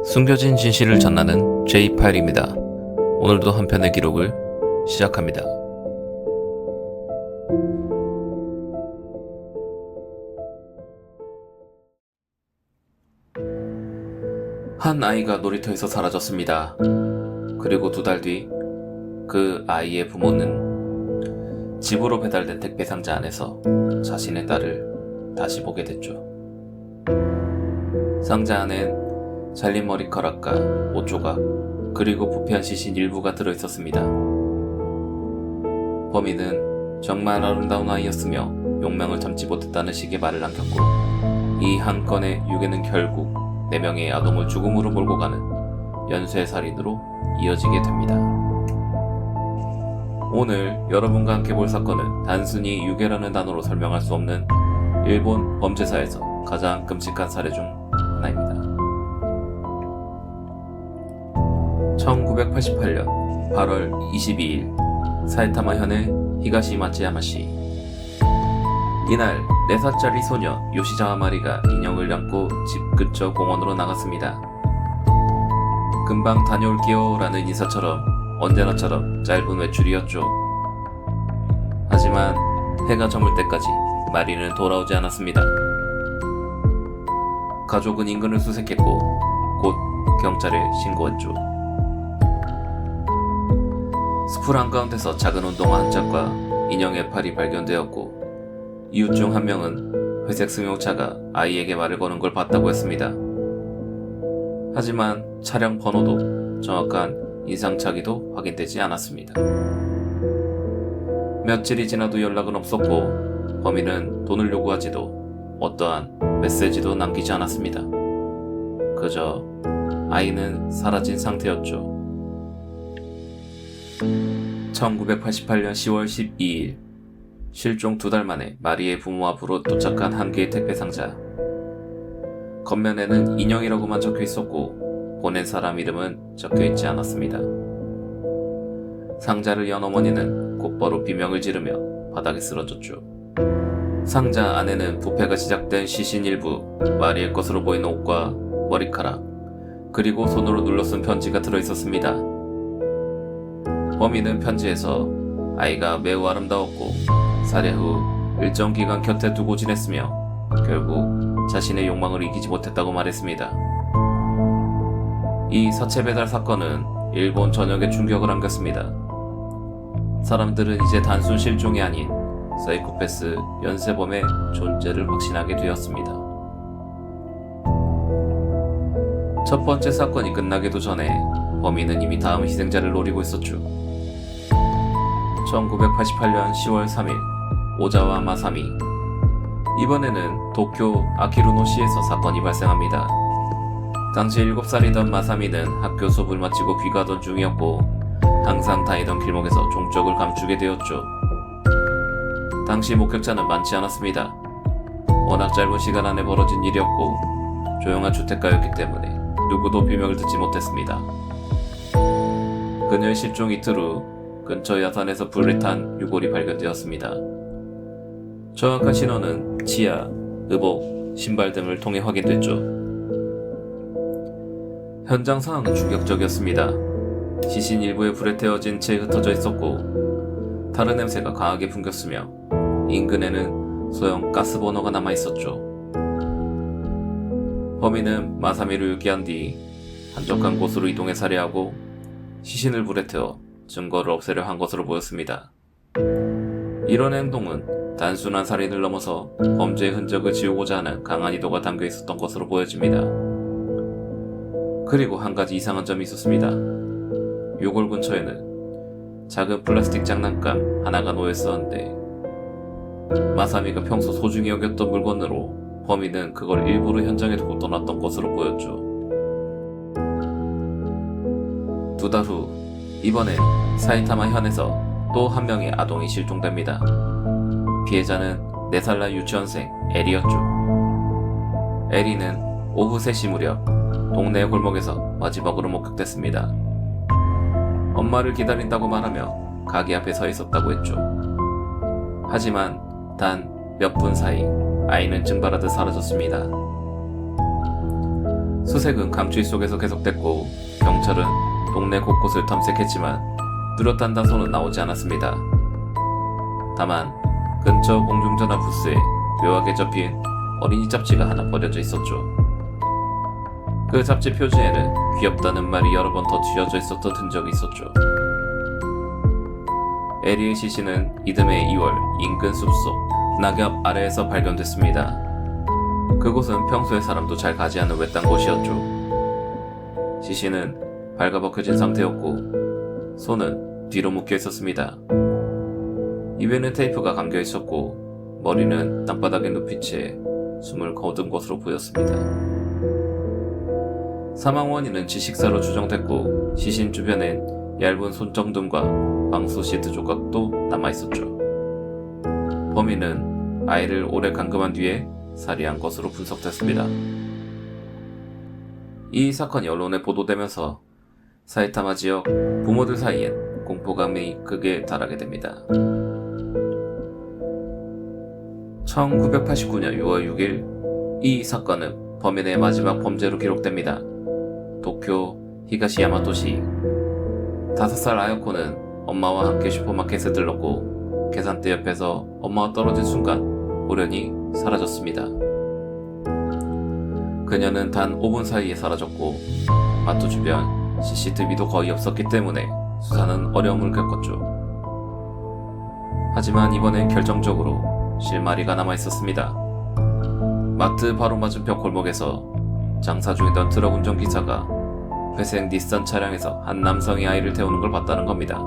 숨겨진 진실을 전하는 J 파일입니다. 오늘도 한 편의 기록을 시작합니다. 한 아이가 놀이터에서 사라졌습니다. 그리고 2달 뒤 그 아이의 부모는 집으로 배달된 택배 상자 안에서 자신의 딸을 다시 보게 됐죠. 상자 안엔 잘린 머리카락과 옷조각 그리고 부패한 시신 일부가 들어있었습니다. 범인은 정말 아름다운 아이였으며 용맹을 참지 못했다는 식의 말을 남겼고, 이 한 건의 유괴는 결국 4명의 아동을 죽음으로 몰고 가는 연쇄살인으로 이어지게 됩니다. 오늘 여러분과 함께 볼 사건은 단순히 유괴라는 단어로 설명할 수 없는 일본 범죄사에서 가장 끔찍한 사례 중 하나입니다. 1988년 8월 22일 사이타마 현의 히가시 마츠야마시. 이날 4살짜리 소녀 요시자와 마리가 인형을 안고 집 근처 공원으로 나갔습니다. 금방 다녀올게요 라는 인사처럼 언제나처럼 짧은 외출이었죠. 하지만 해가 저물 때까지 마리는 돌아오지 않았습니다. 가족은 인근을 수색했고 곧 경찰에 신고했죠. 숲을 한가운데서 작은 운동화 한 짝과 인형의 팔이 발견되었고, 이웃 중 한 명은 회색 승용차가 아이에게 말을 거는 걸 봤다고 했습니다. 하지만 차량 번호도 정확한 인상착의도 확인되지 않았습니다. 며칠이 지나도 연락은 없었고, 범인은 돈을 요구하지도 어떠한 메시지도 남기지 않았습니다. 그저 아이는 사라진 상태였죠. 1988년 10월 12일 실종 2달 만에 마리의 부모 앞으로 도착한 한 개의 택배 상자. 겉면에는 인형이라고만 적혀 있었고 보낸 사람 이름은 적혀 있지 않았습니다. 상자를 연 어머니는 곧바로 비명을 지르며 바닥에 쓰러졌죠. 상자 안에는 부패가 시작된 시신 일부, 마리의 것으로 보이는 옷과 머리카락, 그리고 손으로 눌러 쓴 편지가 들어있었습니다. 범인은 편지에서 아이가 매우 아름다웠고 살해 후 일정 기간 곁에 두고 지냈으며 결국 자신의 욕망을 이기지 못했다고 말했습니다. 이 사체 배달 사건은 일본 전역에 충격을 안겼습니다. 사람들은 이제 단순 실종이 아닌 사이코패스 연쇄범의 존재를 확신하게 되었습니다. 첫 번째 사건이 끝나기도 전에 범인은 이미 다음 희생자를 노리고 있었죠. 1988년 10월 3일 오자와 마사미. 이번에는 도쿄 아키루노시에서 사건이 발생합니다. 당시 7살이던 마사미는 학교 수업을 마치고 귀가하던 중이었고 항상 다니던 길목에서 종적을 감추게 되었죠. 당시 목격자는 많지 않았습니다. 워낙 짧은 시간 안에 벌어진 일이었고 조용한 주택가였기 때문에 누구도 비명을 듣지 못했습니다. 그녀의 실종 이틀 후 근처 야산에서 불이 탄 유골이 발견되었습니다. 정확한 신원은 치아, 의복, 신발 등을 통해 확인됐죠. 현장 상황은 충격적이었습니다. 시신 일부에 불에 태워진 채 흩어져 있었고 타르 냄새가 강하게 풍겼으며 인근에는 소형 가스버너가 남아있었죠. 범인은 마사미를 유기한 뒤 한적한 곳으로 이동해 살해하고 시신을 불에 태워 증거를 없애려 한 것으로 보였습니다. 이런 행동은 단순한 살인을 넘어서 범죄의 흔적을 지우고자 하는 강한 의도가 담겨 있었던 것으로 보여집니다. 그리고 한 가지 이상한 점이 있었습니다. 유골 근처에는 작은 플라스틱 장난감 하나가 놓여 있었는데 마사미가 평소 소중히 여겼던 물건으로 범인은 그걸 일부러 현장에 두고 떠났던 것으로 보였죠. 2달 후 이번엔 사이타마 현에서 또 한 명의 아동이 실종됩니다. 피해자는 4살 난 유치원생 에리였죠. 에리는 오후 3시 무렵 동네 골목에서 마지막으로 목격됐습니다. 엄마를 기다린다고 말하며 가게 앞에 서 있었다고 했죠. 하지만 단 몇 분 사이 아이는 증발하듯 사라졌습니다. 수색은 강추위 속에서 계속됐고 경찰은 동네 곳곳을 탐색했지만 뚜렷한 단서는 나오지 않았습니다. 다만 근처 공중전화 부스에 묘하게 접힌 어린이 잡지가 하나 버려져 있었죠. 그 잡지 표지에는 귀엽다는 말이 여러 번 더 쥐어져 있었던 흔적이 있었죠. 에리의 시신은 이듬해 2월 인근 숲속 낙엽 아래에서 발견됐습니다. 그곳은 평소에 사람도 잘 가지 않는 외딴 곳이었죠. 시신은 발가벗겨진 상태였고 손은 뒤로 묶여 있었습니다. 입에는 테이프가 감겨 있었고 머리는 땅바닥에 눕힌 채 숨을 거둔 것으로 보였습니다. 사망 원인은 질식사로 추정됐고 시신 주변엔 얇은 손정등과 방수 시트 조각도 남아있었죠. 범인은 아이를 오래 감금한 뒤에 살해한 것으로 분석됐습니다. 이 사건이 언론에 보도되면서 사이타마 지역 부모들 사이엔 공포감이 크게 달하게 됩니다. 1989년 6월 6일 이 사건은 범인의 마지막 범죄로 기록됩니다. 도쿄 히가시 야마토시 5살 아야코는 엄마와 함께 슈퍼마켓에 들렀고 계산대 옆에서 엄마가 떨어진 순간 우연히 사라졌습니다. 그녀는 단 5분 사이에 사라졌고 마트 주변 CCTV도 거의 없었기 때문에 수사는 어려움을 겪었죠. 하지만 이번엔 결정적으로 실마리가 남아있었습니다. 마트 바로 맞은편 골목에서 장사 중이던 트럭 운전기사가 회색 닛산 차량에서 한 남성이 아이를 태우는 걸 봤다는 겁니다.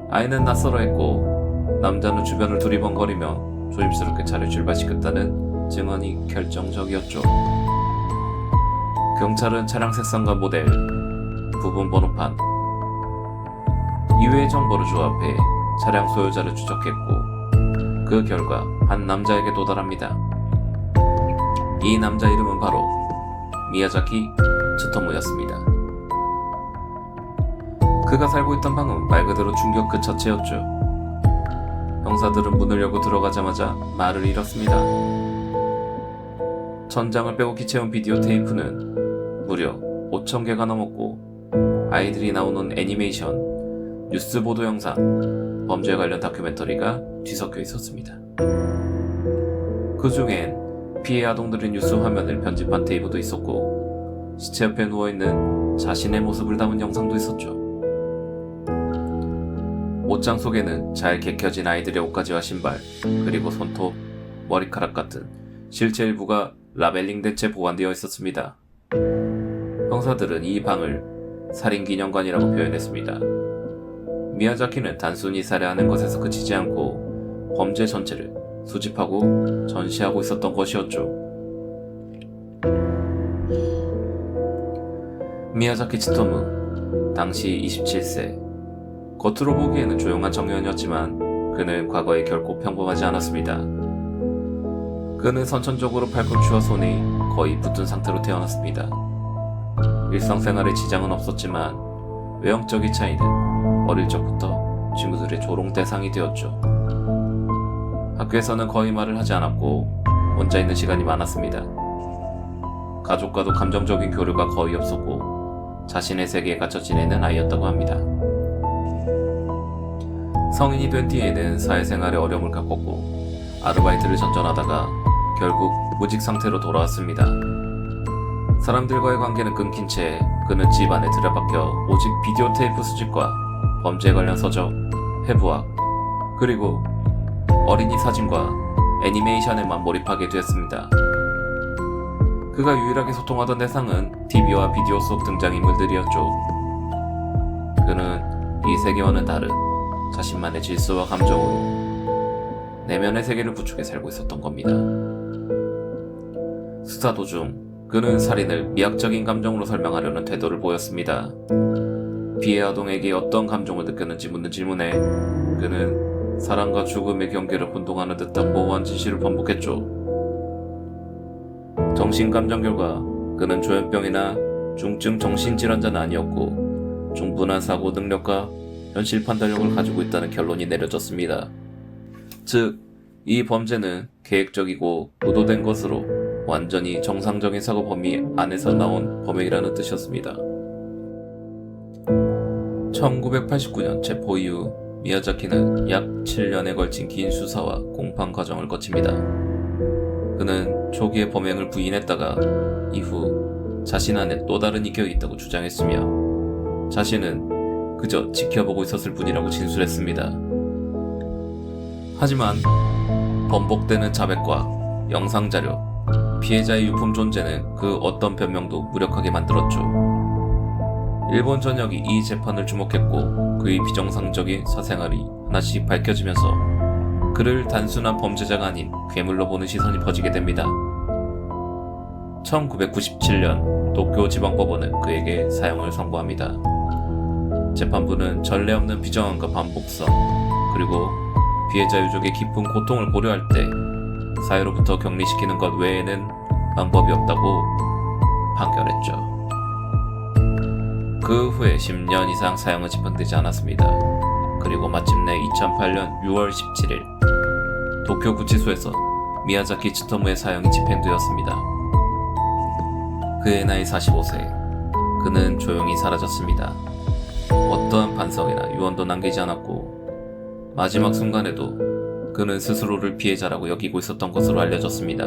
아이는 낯설어했고 남자는 주변을 두리번거리며 조심스럽게 차를 출발시켰다는 증언이 결정적이었죠. 경찰은 차량 색상과 모델, 부분 번호판 이외의 정보를 조합해 차량 소유자를 추적했고 그 결과 한 남자에게 도달합니다. 이 남자 이름은 바로 미야자키 츠토무였습니다. 그가 살고 있던 방은 말 그대로 충격 그 자체였죠. 형사들은 문을 열고 들어가자마자 말을 잃었습니다. 천장을 빼곡히 채운 비디오 테이프는 무려 5,000개가 넘었고 아이들이 나오는 애니메이션, 뉴스 보도 영상, 범죄 관련 다큐멘터리가 뒤섞여 있었습니다. 그 중엔 피해 아동들의 뉴스 화면을 편집한 테이프도 있었고 시체 옆에 누워있는 자신의 모습을 담은 영상도 있었죠. 옷장 속에는 잘 개켜진 아이들의 옷가지와 신발, 그리고 손톱, 머리카락 같은 실체 일부가 라벨링된 채 보관되어 있었습니다. 형사들은 이 방을 살인기념관이라고 표현했습니다. 미야자키는 단순히 살해하는 것에서 그치지 않고 범죄 전체를 수집하고 전시하고 있었던 것이었죠. 미야자키 츠토무, 당시 27세. 겉으로 보기에는 조용한 청년이었지만 그는 과거에 결코 평범하지 않았습니다. 그는 선천적으로 팔꿈치와 손이 거의 붙은 상태로 태어났습니다. 일상생활에 지장은 없었지만 외형적인 차이는 어릴 적부터 친구들의 조롱 대상이 되었죠. 학교에서는 거의 말을 하지 않았고 혼자 있는 시간이 많았습니다. 가족과도 감정적인 교류가 거의 없었고 자신의 세계에 갇혀 지내는 아이였다고 합니다. 성인이 된 뒤에는 사회생활에 어려움을 겪었고 아르바이트를 전전하다가 결국 무직 상태로 돌아왔습니다. 사람들과의 관계는 끊긴 채 그는 집 안에 들여박혀 오직 비디오 테이프 수집과 범죄 관련 서적, 해부학, 그리고 어린이 사진과 애니메이션에만 몰입하게 되었습니다. 그가 유일하게 소통하던 대상은 TV와 비디오 속 등장인물들이었죠. 그는 이 세계와는 다른 자신만의 질서와 감정으로 내면의 세계를 구축해 살고 있었던 겁니다. 수사 도중 그는 살인을 미학적인 감정으로 설명하려는 태도를 보였습니다. 피해 아동에게 어떤 감정을 느꼈는지 묻는 질문에 그는 사랑과 죽음의 경계를 혼동하는 듯한 모호한 진실을 반복했죠. 정신감정 결과 그는 조현병이나 중증 정신질환자는 아니었고 충분한 사고 능력과 현실 판단력을 가지고 있다는 결론이 내려졌습니다. 즉, 이 범죄는 계획적이고 의도된 것으로 완전히 정상적인 사고 범위 안에서 나온 범행이라는 뜻이었습니다. 1989년 체포 이후 미야자키는 약 7년에 걸친 긴 수사와 공판 과정을 거칩니다. 그는 초기에 범행을 부인했다가 이후 자신 안에 또 다른 인격이 있다고 주장했으며 자신은 그저 지켜보고 있었을 뿐이라고 진술했습니다. 하지만 번복되는 자백과 영상자료, 피해자의 유품 존재는 그 어떤 변명도 무력하게 만들었죠. 일본 전역이 이 재판을 주목했고 그의 비정상적인 사생활이 하나씩 밝혀지면서 그를 단순한 범죄자가 아닌 괴물로 보는 시선이 퍼지게 됩니다. 1997년 도쿄지방법원은 그에게 사형을 선고합니다. 재판부는 전례 없는 비정함과 반복성, 그리고 피해자 유족의 깊은 고통을 고려할 때 사회로부터 격리시키는 것 외에는 방법이 없다고 판결했죠. 그 후에 10년 이상 사형은 집행되지 않았습니다. 그리고 마침내 2008년 6월 17일 도쿄 구치소에서 미야자키 츠토무의 사형이 집행되었습니다. 그의 나이 45세. 그는 조용히 사라졌습니다. 어떠한 반성이나 유언도 남기지 않았고 마지막 순간에도 그는 스스로를 피해자라고 여기고 있었던 것으로 알려졌습니다.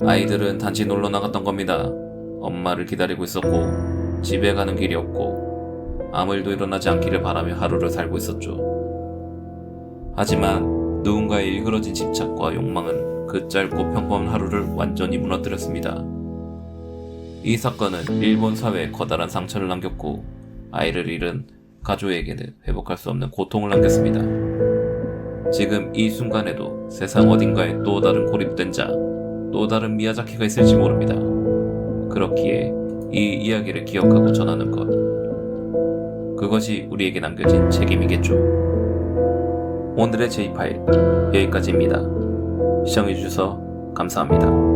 아이들은 단지 놀러 나갔던 겁니다. 엄마를 기다리고 있었고 집에 가는 길이 없고 아무 일도 일어나지 않기를 바라며 하루를 살고 있었죠. 하지만 누군가의 일그러진 집착과 욕망은 그 짧고 평범한 하루를 완전히 무너뜨렸습니다. 이 사건은 일본 사회에 커다란 상처를 남겼고 아이를 잃은 가족에게는 회복할 수 없는 고통을 남겼습니다. 지금 이 순간에도 세상 어딘가에 또 다른 고립된 자, 또 다른 미야자키가 있을지 모릅니다. 그렇기에 이 이야기를 기억하고 전하는 것, 그것이 우리에게 남겨진 책임이겠죠. 오늘의 J-파일 여기까지입니다. 시청해주셔서 감사합니다.